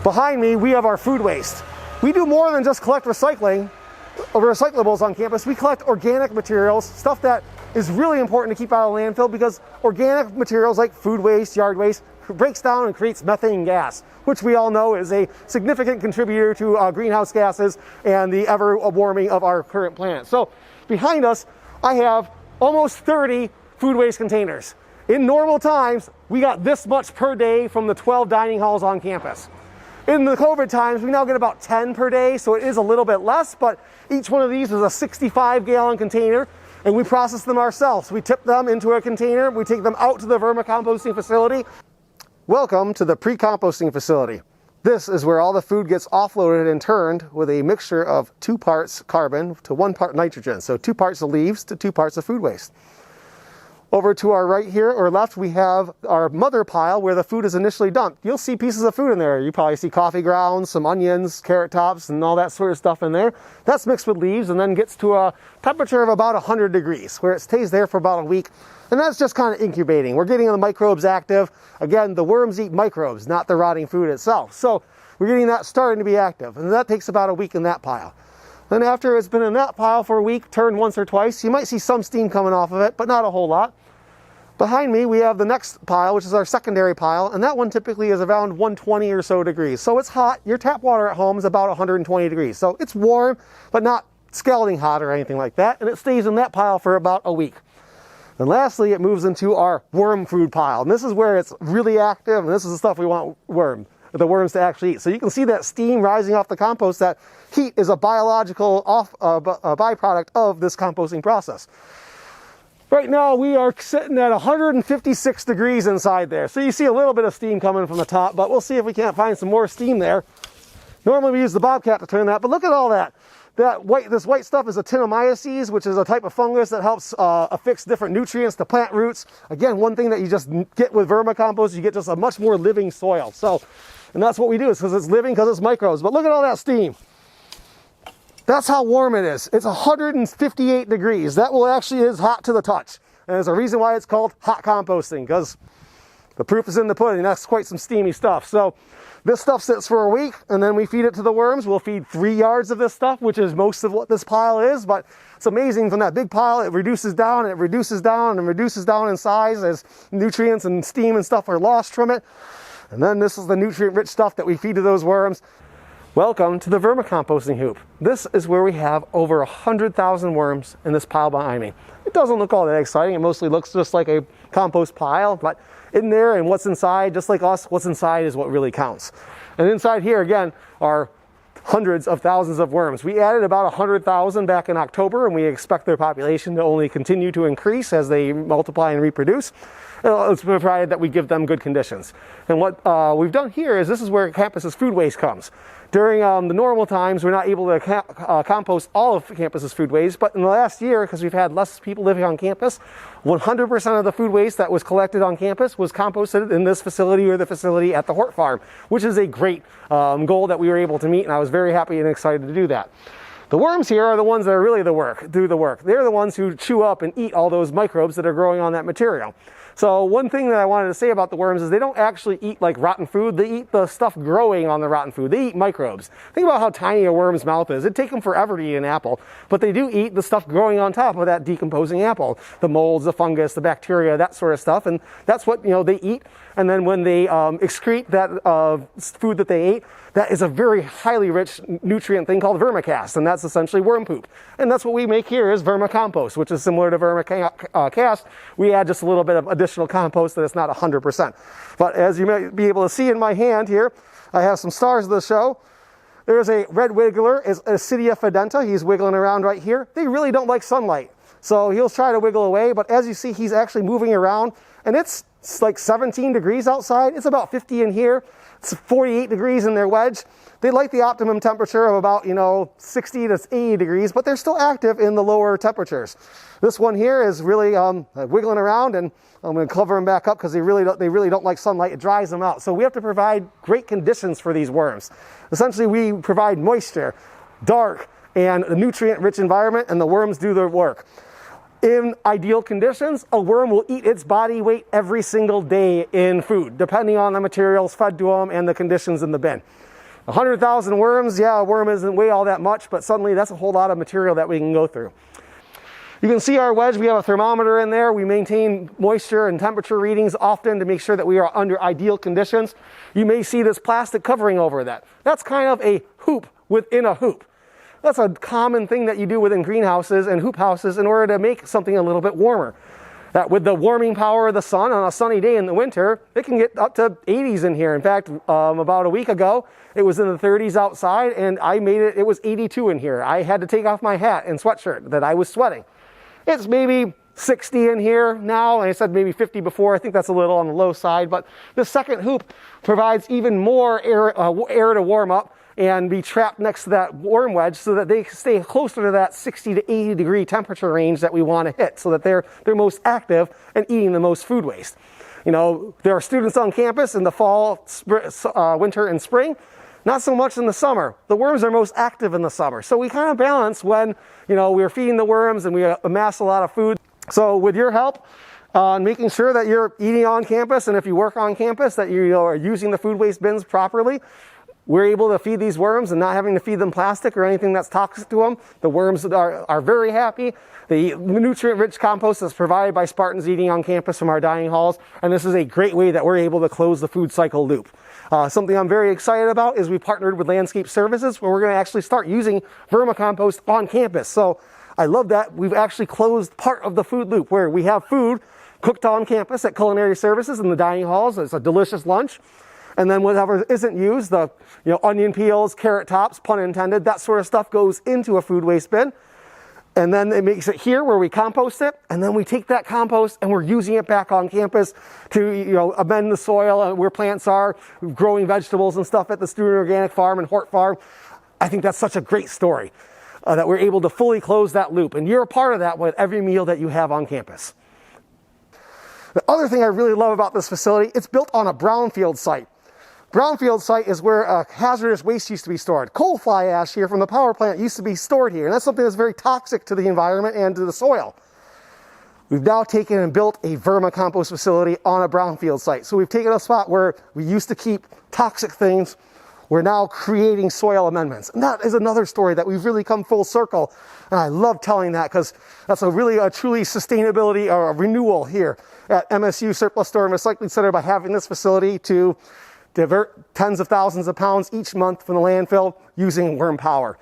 Behind me, we have our food waste. We do more than just collect recyclables on campus. We collect organic materials, stuff that is really important to keep out of landfill, because organic materials like food waste, yard waste, breaks down and creates methane gas, which we all know is a significant contributor to greenhouse gases and the ever warming of our current planet. So behind us, I have almost 30 food waste containers. In normal times, we got this much per day from the 12 dining halls on campus. In the COVID times, we now get about 10 per day, so it is a little bit less, but each one of these is a 65-gallon container, and we process them ourselves. We tip them into a container, we take them out to the vermicomposting facility. Welcome to the pre-composting facility. This is where all the food gets offloaded and turned with a mixture of 2 parts carbon to 1 part nitrogen. So 2 parts of leaves to 2 parts of food waste. Over to our right here or left, we have our mother pile where the food is initially dumped. You'll see pieces of food in there. You probably see coffee grounds, some onions, carrot tops, and all that sort of stuff in there. That's mixed with leaves and then gets to a temperature of about 100 degrees, where it stays there for about a week. And that's just kind of incubating. We're getting the microbes active. Again, the worms eat microbes, not the rotting food itself. So we're getting that starting to be active. And that takes about a week in that pile. Then after it's been in that pile for a week, turned once or twice, you might see some steam coming off of it, but not a whole lot. Behind me, we have the next pile, which is our secondary pile, and that one typically is around 120 or so degrees. So it's hot. Your tap water at home is about 120 degrees. So it's warm, but not scalding hot or anything like that, and it stays in that pile for about a week. And lastly, it moves into our worm food pile, and this is where it's really active, and this is the stuff we want the worms to actually eat. So you can see that steam rising off the compost. That heat is a biological byproduct of this composting process. Right now we are sitting at 156 degrees inside there. So you see a little bit of steam coming from the top, but we'll see if we can't find some more steam there. Normally we use the bobcat to turn that, but look at all that. This white stuff is actinomyces, which is a type of fungus that helps affix different nutrients to plant roots. Again, one thing that you just get with vermicompost, you get just a much more living soil. So, and that's what we do, is because it's living, because it's microbes. But look at all that steam. That's how warm it is. It's 158 degrees. That actually is hot to the touch. And there's a reason why it's called hot composting, because the proof is in the pudding. That's quite some steamy stuff. So this stuff sits for a week, and then we feed it to the worms. We'll feed 3 yards of this stuff, which is most of what this pile is. But it's amazing, from that big pile, it reduces down, and it reduces down, and reduces down in size as nutrients and steam and stuff are lost from it. And then this is the nutrient-rich stuff that we feed to those worms. Welcome to the vermicomposting hoop. This is where we have over 100,000 worms in this pile behind me. It doesn't look all that exciting. It mostly looks just like a compost pile, but in there and what's inside, just like us, what's inside is what really counts. And inside here, again, are hundreds of thousands of worms. We added about 100,000 back in October, and we expect their population to only continue to increase as they multiply and reproduce. It's provided that we give them good conditions. And what we've done here is, this is where campus's food waste comes. During the normal times, we're not able to compost all of campus's food waste, but in the last year, because we've had less people living on campus, 100% of the food waste that was collected on campus was composted in this facility or the facility at the Hort Farm, which is a great goal that we were able to meet, and I was very happy and excited to do that. The worms here are the ones that are really do the work. They're the ones who chew up and eat all those microbes that are growing on that material. So one thing that I wanted to say about the worms is they don't actually eat like rotten food. They eat the stuff growing on the rotten food. They eat microbes. Think about how tiny a worm's mouth is. It'd take them forever to eat an apple, but they do eat the stuff growing on top of that decomposing apple. The molds, the fungus, the bacteria, that sort of stuff. And that's what they eat. And then when they excrete that food that they ate, that is a very highly rich nutrient thing called vermicast, and that's essentially worm poop. And that's what we make here is vermicompost, which is similar to vermicast. We add just a little bit of additional compost that it's not 100%. But as you might be able to see in my hand here, I have some stars of the show. There's a red wiggler, is Acidia fedenta. He's wiggling around right here. They really don't like sunlight, so he'll try to wiggle away, but as you see, he's actually moving around, and it's like 17 degrees outside. It's about 50 in here. It's 48 degrees in their wedge. They like the optimum temperature of about 60 to 80 degrees, but they're still active in the lower temperatures. This one here is really wiggling around, and I'm going to cover them back up because they really don't like sunlight. It dries them out. So we have to provide great conditions for these worms. Essentially, we provide moisture, dark, and a nutrient-rich environment, and the worms do their work. In ideal conditions, a worm will eat its body weight every single day in food, depending on the materials fed to them and the conditions in the bin. 100,000 worms, yeah, a worm isn't weigh all that much, but suddenly that's a whole lot of material that we can go through. You can see our wedge, we have a thermometer in there. We maintain moisture and temperature readings often to make sure that we are under ideal conditions. You may see this plastic covering over that. That's kind of a hoop within a hoop. That's a common thing that you do within greenhouses and hoop houses in order to make something a little bit warmer. That with the warming power of the sun on a sunny day in the winter, it can get up to 80s in here. In fact, about a week ago, it was in the 30s outside, and I made it, it was 82 in here. I had to take off my hat and sweatshirt that I was sweating. It's maybe 60 in here now, and I said maybe 50 before. I think that's a little on the low side, but the second hoop provides even more air to warm up and be trapped next to that worm wedge so that they stay closer to that 60 to 80 degree temperature range that we want to hit so that they're most active and eating the most food waste. You know, there are students on campus in the fall, winter, and spring. Not so much in the summer. The worms are most active in the summer. So we kind of balance when, you know, we're feeding the worms and we amass a lot of food. So with your help on making sure that you're eating on campus, and if you work on campus, that you are using the food waste bins properly, we're able to feed these worms and not having to feed them plastic or anything that's toxic to them. The worms are very happy. The nutrient-rich compost is provided by Spartans eating on campus from our dining halls, and this is a great way that we're able to close the food cycle loop. Something I'm very excited about is we partnered with Landscape Services where we're going to actually start using vermicompost on campus. So I love that we've actually closed part of the food loop where we have food cooked on campus at Culinary Services in the dining halls. It's a delicious lunch. And then whatever isn't used, the onion peels, carrot tops, pun intended, that sort of stuff goes into a food waste bin. And then it makes it here where we compost it, and then we take that compost and we're using it back on campus to amend the soil where plants are, growing vegetables and stuff at the Student Organic Farm and Hort Farm. I think that's such a great story that we're able to fully close that loop, and you're a part of that with every meal that you have on campus. The other thing I really love about this facility, it's built on a brownfield site. Brownfield site is where hazardous waste used to be stored. Coal fly ash here from the power plant used to be stored here, and that's something that's very toxic to the environment and to the soil. We've now taken and built a vermicompost facility on a brownfield site. So we've taken a spot where we used to keep toxic things. We're now creating soil amendments. And that is another story that we've really come full circle. And I love telling that because that's a truly sustainability or a renewal here at MSU Surplus Store and Recycling Center by having this facility to divert tens of thousands of pounds each month from the landfill using worm power.